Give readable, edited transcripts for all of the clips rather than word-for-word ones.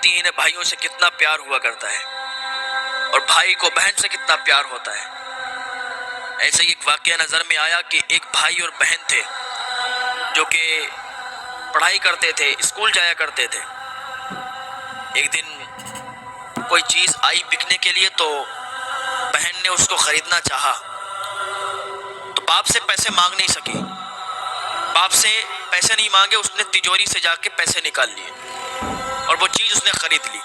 जानती हैं भाइयों से कितना प्यार हुआ करता है और भाई को बहन से कितना प्यार होता है। ऐसे ही एक वाकया नज़र में आया कि एक भाई और बहन थे जो कि पढ़ाई करते थे, स्कूल जाया करते थे। एक दिन कोई चीज़ आई बिकने के लिए तो बहन ने उसको ख़रीदना चाहा तो बाप से पैसे मांग नहीं सकी। बाप से पैसे नहीं मांगे, उसने तिजोरी से जाके पैसे निकाल लिए और वो चीज़ उसने ख़रीद ली।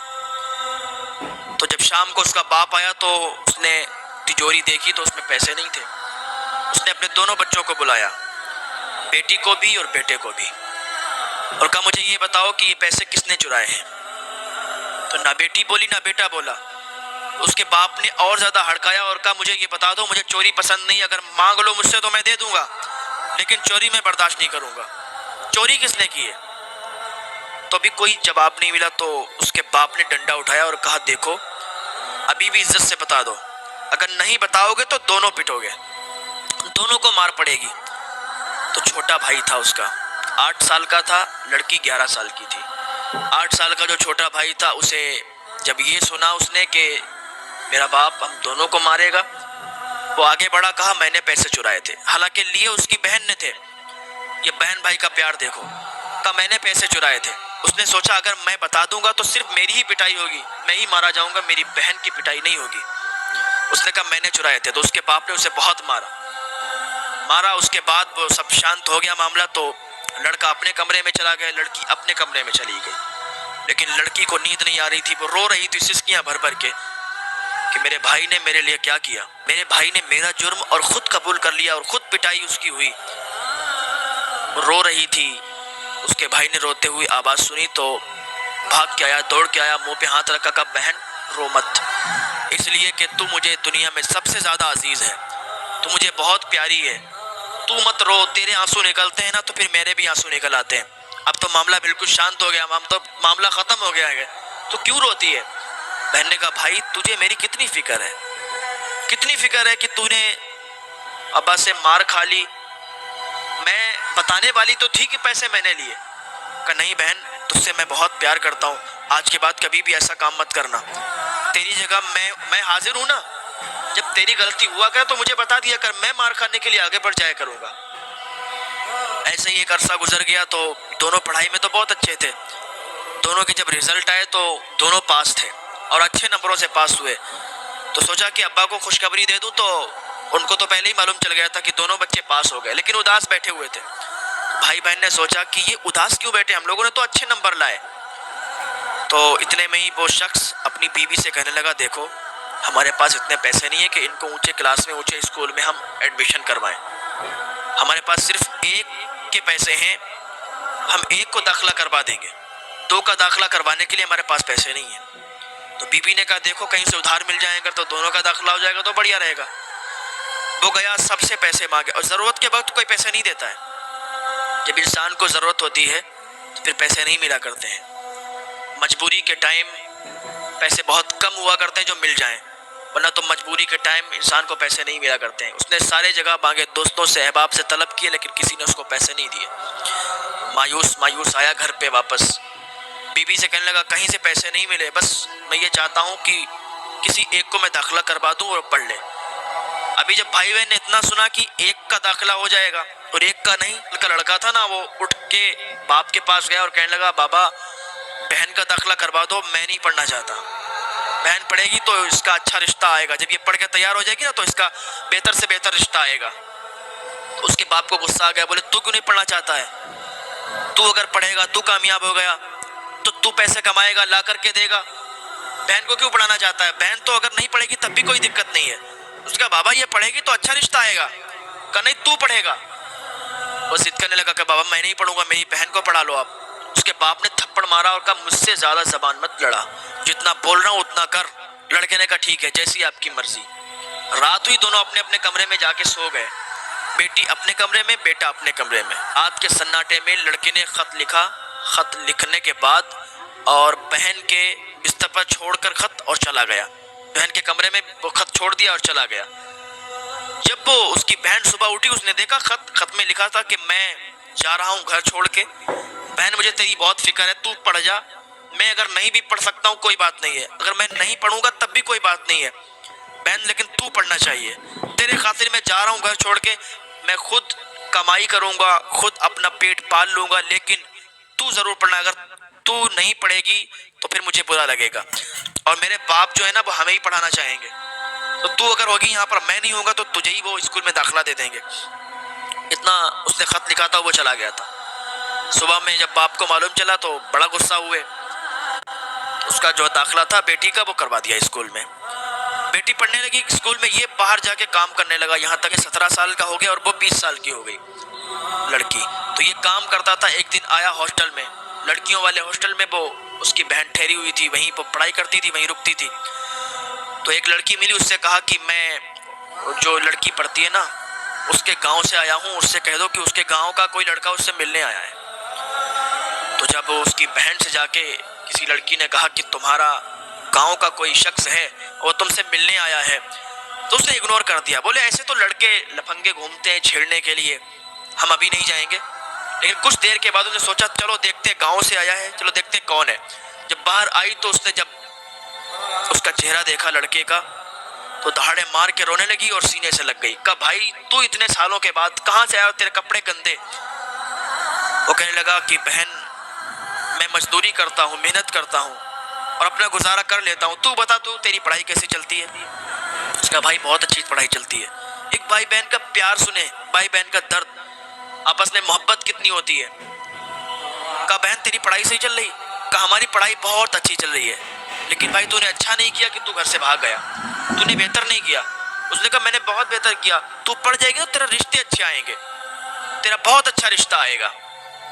तो जब शाम को उसका बाप आया तो उसने तिजोरी देखी तो उसमें पैसे नहीं थे। उसने अपने दोनों बच्चों को बुलाया, बेटी को भी और बेटे को भी, और कहा मुझे ये बताओ कि ये पैसे किसने चुराए हैं। तो ना बेटी बोली ना बेटा बोला। उसके बाप ने और ज़्यादा हड़काया और कहा मुझे ये बता दो, मुझे चोरी पसंद नहीं, अगर मांग लो मुझसे तो मैं दे दूंगा, लेकिन चोरी मैं बर्दाश्त नहीं करूंगा। चोरी किसने की है? तो अभी कोई जवाब नहीं मिला तो उसके बाप ने डंडा उठाया और कहा देखो अभी भी इज्जत से बता दो, अगर नहीं बताओगे तो दोनों पिटोगे, दोनों को मार पड़ेगी। तो छोटा भाई था उसका, 8 साल का था, लड़की 11 साल की थी। 8 साल का जो छोटा भाई था, उसे जब ये सुना उसने कि मेरा बाप हम दोनों को मारेगा, वो आगे बढ़ा, कहा मैंने पैसे चुराए थे। हालांकि लिए उसकी बहन ने थे। ये बहन भाई का प्यार देखो। कहा मैंने पैसे चुराए थे। उसने सोचा अगर मैं बता दूंगा तो सिर्फ मेरी ही पिटाई होगी, मैं ही मारा जाऊंगा, मेरी बहन की पिटाई नहीं होगी। उसने कहा मैंने चुराए थे। तो उसके बाप ने उसे बहुत मारा। उसके बाद वो सब शांत हो गया मामला। तो लड़का अपने कमरे में चला गया, लड़की अपने कमरे में चली गई। लेकिन लड़की को नींद नहीं आ रही थी, वो रो रही थी सिसकियां भर भर के कि मेरे भाई ने मेरे लिए क्या किया। मेरे भाई ने मेरा जुर्म और खुद कबूल कर लिया और खुद पिटाई उसकी हुई। वो रो रही थी। उसके भाई ने रोते हुए आवाज़ सुनी तो भाग के आया, दौड़ के आया, मुंह पे हाथ रखा, कहा बहन रो मत, इसलिए कि तू मुझे दुनिया में सबसे ज़्यादा अजीज़ है, तू मुझे बहुत प्यारी है, तू मत रो। तेरे आंसू निकलते हैं ना तो फिर मेरे भी आंसू निकल आते हैं। अब तो मामला बिल्कुल शांत हो गया, अब तो मामला ख़त्म हो गया है, तो क्यों रोती है? बहन ने कहा भाई तुझे मेरी कितनी फ़िक्र है, कितनी फ़िक्र है कि तूने अब्बा से मार खा ली। मैं बताने वाली तो थी कि पैसे मैंने लिए। कहा नहीं बहन, तुझसे मैं बहुत प्यार करता हूँ, आज के बाद कभी भी ऐसा काम मत करना। तेरी जगह मैं हाजिर हूँ ना, जब तेरी गलती हुआ करे तो मुझे बता दिया कर, मैं मार खाने के लिए आगे बढ़ जाया करूँगा। ऐसे ही एक अरसा गुजर गया तो दोनों पढ़ाई में तो बहुत अच्छे थे। दोनों के जब रिजल्ट आए तो दोनों पास थे और अच्छे नंबरों से पास हुए। तो सोचा कि अब्बा को खुशखबरी दे दूँ, तो उनको तो पहले ही मालूम चल गया था कि दोनों बच्चे पास हो गए, लेकिन उदास बैठे हुए थे। भाई बहन ने सोचा कि ये उदास क्यों बैठे, हम लोगों ने तो अच्छे नंबर लाए। तो इतने में ही वो शख्स अपनी बीवी से कहने लगा देखो हमारे पास इतने पैसे नहीं है कि इनको ऊंचे क्लास में, ऊंचे स्कूल में हम एडमिशन करवाएं। हमारे पास सिर्फ एक के पैसे हैं, हम एक को दाखिला करवा देंगे, 2 का दाखिला करवाने के लिए हमारे पास पैसे नहीं है। तो बीबी ने कहा देखो कहीं से उधार मिल जाएगा तो दोनों का दाखिला हो जाएगा तो बढ़िया रहेगा। वो गया, सबसे पैसे मांगे, और ज़रूरत के वक्त कोई पैसे नहीं देता है। जब इंसान को ज़रूरत होती है तो फिर पैसे नहीं मिला करते हैं। मजबूरी के टाइम पैसे बहुत कम हुआ करते हैं जो मिल जाएं, वरना तो मजबूरी के टाइम इंसान को पैसे नहीं मिला करते हैं। उसने सारे जगह मांगे, दोस्तों से, अहबाब से तलब किए, लेकिन किसी ने उसको पैसे नहीं दिए। मायूस आया घर पे वापस। बीबी से कहने लगा कहीं से पैसे नहीं मिले, बस मैं ये चाहता हूँ कि किसी एक को मैं दाखिला करवा दूँ और पढ़ ले। अभी जब भाई बहन ने इतना सुना कि एक का दाखिला हो जाएगा और एक का नहीं, उनका लड़का था ना, वो उठ के बाप के पास गया और कहने लगा बाबा बहन का दाखिला करवा दो, मैं नहीं पढ़ना चाहता, बहन पढ़ेगी तो इसका अच्छा रिश्ता आएगा, जब ये पढ़ के तैयार हो जाएगी ना तो इसका बेहतर से बेहतर रिश्ता आएगा। तो उसके बाप को गुस्सा आ गया, बोले तू क्यों नहीं पढ़ना चाहता है? तू अगर पढ़ेगा, तू कामयाब हो गया तो तू पैसे कमाएगा, ला करके देगा, बहन को क्यों पढ़ाना चाहता है? बहन तो अगर नहीं पढ़ेगी तब भी कोई दिक्कत नहीं है। उसका बाबा ये पढ़ेगी तो अच्छा रिश्ता आएगा। कहा नहीं तू पढ़ेगा। वो जिद करने लगा कि बाबा मैं नहीं पढ़ूंगा, मेरी बहन को पढ़ा लो आप। उसके बाप ने थप्पड़ मारा और कहा मुझसे ज़्यादा ज़बान मत लड़ा, जितना बोल रहा हूँ उतना कर। लड़के ने कहा ठीक है, जैसी आपकी मर्जी। रात हुई, दोनों अपने अपने कमरे में जाके सो गए। बेटी अपने कमरे में, बेटा अपने कमरे में। रात के सन्नाटे में लड़के ने खत लिखा। खत लिखने के बाद और बहन के बिस्तर पर छोड़कर खत और चला गया। बहन के कमरे में वो खत छोड़ दिया और चला गया। जब वो उसकी बहन सुबह उठी, उसने देखा खत में लिखा था कि मैं जा रहा हूँ घर छोड़ के, बहन मुझे तेरी बहुत फिक्र है, तू पढ़ जा, मैं अगर नहीं भी पढ़ सकता हूँ कोई बात नहीं है, अगर मैं नहीं पढ़ूंगा तब भी कोई बात नहीं है बहन, लेकिन तू पढ़ना चाहिए। तेरे खातिर मैं जा रहा हूँ घर छोड़ के, मैं खुद कमाई करूंगा, खुद अपना पेट पाल लूंगा, लेकिन तू जरूर पढ़ना। अगर तू नहीं पढ़ेगी तो फिर मुझे बुरा लगेगा, और मेरे बाप जो है ना वो हमें ही पढ़ाना चाहेंगे। तो तू अगर होगी यहाँ पर, मैं नहीं होगा, तो तुझे ही वो स्कूल में दाखिला दे देंगे। इतना उसने खत लिखा था, वो चला गया था। सुबह में जब बाप को मालूम चला तो बड़ा गुस्सा हुए। उसका जो दाखिला था बेटी का वो करवा दिया स्कूल में। बेटी पढ़ने लगी स्कूल में, ये बाहर जाके काम करने लगा, यहाँ तक 17 साल का हो गया और वो 20 साल की हो गई लड़की। तो ये काम करता था। एक दिन आया हॉस्टल में, लड़कियों वाले हॉस्टल में, वो उसकी बहन ठहरी हुई थी, वहीं वो पढ़ाई करती थी, वहीं रुकती थी। तो एक लड़की मिली, उससे कहा कि मैं जो लड़की पढ़ती है ना उसके गांव से आया हूँ, उससे कह दो कि उसके गांव का कोई लड़का उससे मिलने आया है। तो जब उसकी बहन से जाके किसी लड़की ने कहा कि तुम्हारा गांव का कोई शख्स है वो तुमसे मिलने आया है, तो उसने इग्नोर कर दिया। बोले ऐसे तो लड़के लफंगे घूमते हैं छेड़ने के लिए, हम अभी नहीं जाएंगे। लेकिन कुछ देर के बाद उसने सोचा चलो देखते, गांव से आया है, चलो देखते कौन है। जब बाहर आई तो उसने जब उसका चेहरा देखा लड़के का तो दहाड़े मार के रोने लगी और सीने से लग गई। कहा भाई तू इतने सालों के बाद कहाँ से आया, तेरे कपड़े गंदे। वो कहने लगा कि बहन मैं मजदूरी करता हूँ, मेहनत करता हूँ और अपना गुजारा कर लेता हूँ, तू बता तू तेरी पढ़ाई कैसी चलती है। उसका भाई बहुत अच्छी पढ़ाई चलती है। एक भाई बहन का प्यार सुने, भाई बहन का दर्द, आपस में मोहब्बत कितनी होती है। कहा बहन तेरी पढ़ाई सही चल रही? कहा हमारी पढ़ाई बहुत अच्छी चल रही है, लेकिन भाई तूने अच्छा नहीं किया कि तू घर से भाग गया, तूने बेहतर नहीं किया। उसने कहा मैंने बहुत बेहतर किया, तू पढ़ जाएगी तो तेरा रिश्ते अच्छे आएंगे, तेरा बहुत अच्छा रिश्ता आएगा।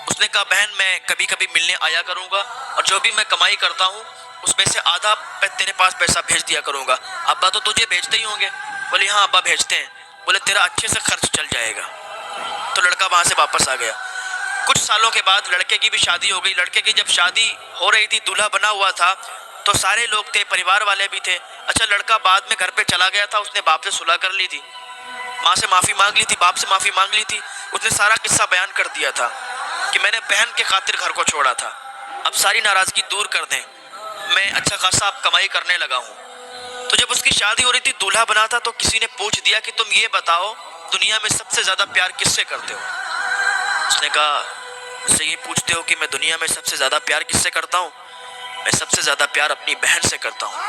उसने कहा बहन मैं कभी कभी मिलने आया करूंगा और जो भी मैं कमाई करता हूँ उसमें से आधा तेरे पास पैसा भेज दिया करूंगा। अब्बा तो तुझे भेजते ही होंगे? बोले हाँ अब्बा भेजते हैं। बोले तेरा अच्छे से खर्च चल जाएगा। तो लड़का वहां से वापस आ गया। कुछ सालों के बाद लड़के की भी शादी हो गई। लड़के की जब शादी हो रही थी, दूल्हा बना हुआ था, तो सारे लोग थे, परिवार वाले भी थे। अच्छा लड़का बाद में घर पे चला गया था, उसने बाप से सुलह कर ली थी, माँ से माफ़ी मांग ली थी, बाप से माफ़ी मांग ली थी। उसने सारा किस्सा बयान कर दिया था कि मैंने बहन के खातिर घर को छोड़ा था, अब सारी नाराज़गी दूर कर दें, मैं अच्छा खासा अब कमाई करने लगा हूँ। तो जब उसकी शादी हो रही थी, दूल्हा बना था, तो किसी ने पूछ दिया कि तुम ये बताओ दुनिया में सबसे ज़्यादा प्यार किससे करते हो। उसने कहा उससे ये पूछते हो कि मैं दुनिया में सबसे ज़्यादा प्यार किससे करता हूँ? मैं सबसे ज़्यादा प्यार अपनी बहन से करता हूँ,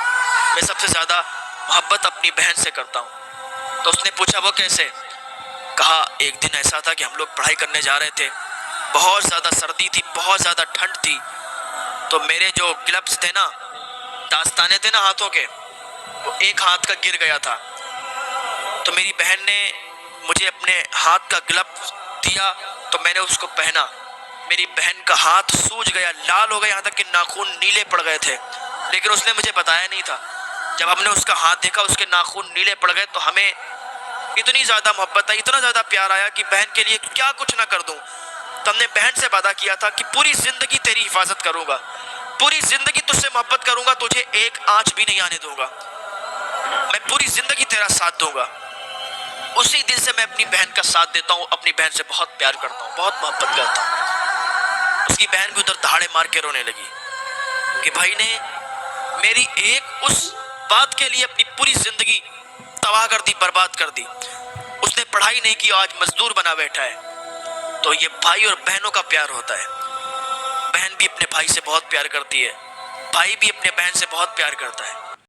मैं सबसे ज़्यादा मोहब्बत अपनी बहन से करता हूँ। तो उसने पूछा वो कैसे? कहा एक दिन ऐसा था कि हम लोग पढ़ाई करने जा रहे थे, बहुत ज़्यादा सर्दी थी, बहुत ज़्यादा ठंड थी, तो मेरे जो ग्लव्स थे ना, दास्ताने थे ना हाथों के, वो एक हाथ का गिर गया था। तो मेरी बहन ने मुझे अपने हाथ का ग्लव्स दिया, तो मैंने उसको पहना। मेरी बहन का हाथ सूज गया, लाल हो गया, यहाँ तक कि नाखून नीले पड़ गए थे, लेकिन उसने मुझे बताया नहीं था। जब हमने उसका हाथ देखा, उसके नाखून नीले पड़ गए, तो हमें इतनी ज़्यादा मोहब्बत आई, इतना ज़्यादा प्यार आया कि बहन के लिए क्या कुछ ना कर दूं। तो हमने बहन से वादा किया था कि पूरी ज़िंदगी तेरी हिफाजत करूंगा, पूरी ज़िंदगी तुझसे मोहब्बत करूंगा, तुझे एक आँच भी नहीं आने दूंगा, मैं पूरी ज़िंदगी तेरा साथ दूंगा। उसी दिन से मैं अपनी बहन का साथ देता हूँ, अपनी बहन से बहुत प्यार करता हूँ, बहुत मोहब्बत करता हूँ। उसकी बहन भी उधर दहाड़े मार के रोने लगी कि भाई ने मेरी एक उस बात के लिए अपनी पूरी ज़िंदगी तबाह कर दी, बर्बाद कर दी। उसने पढ़ाई नहीं की, आज मजदूर बना बैठा है। तो ये भाई और बहनों का प्यार होता है। बहन भी अपने भाई से बहुत प्यार करती है, भाई भी अपने बहन से बहुत प्यार करता है।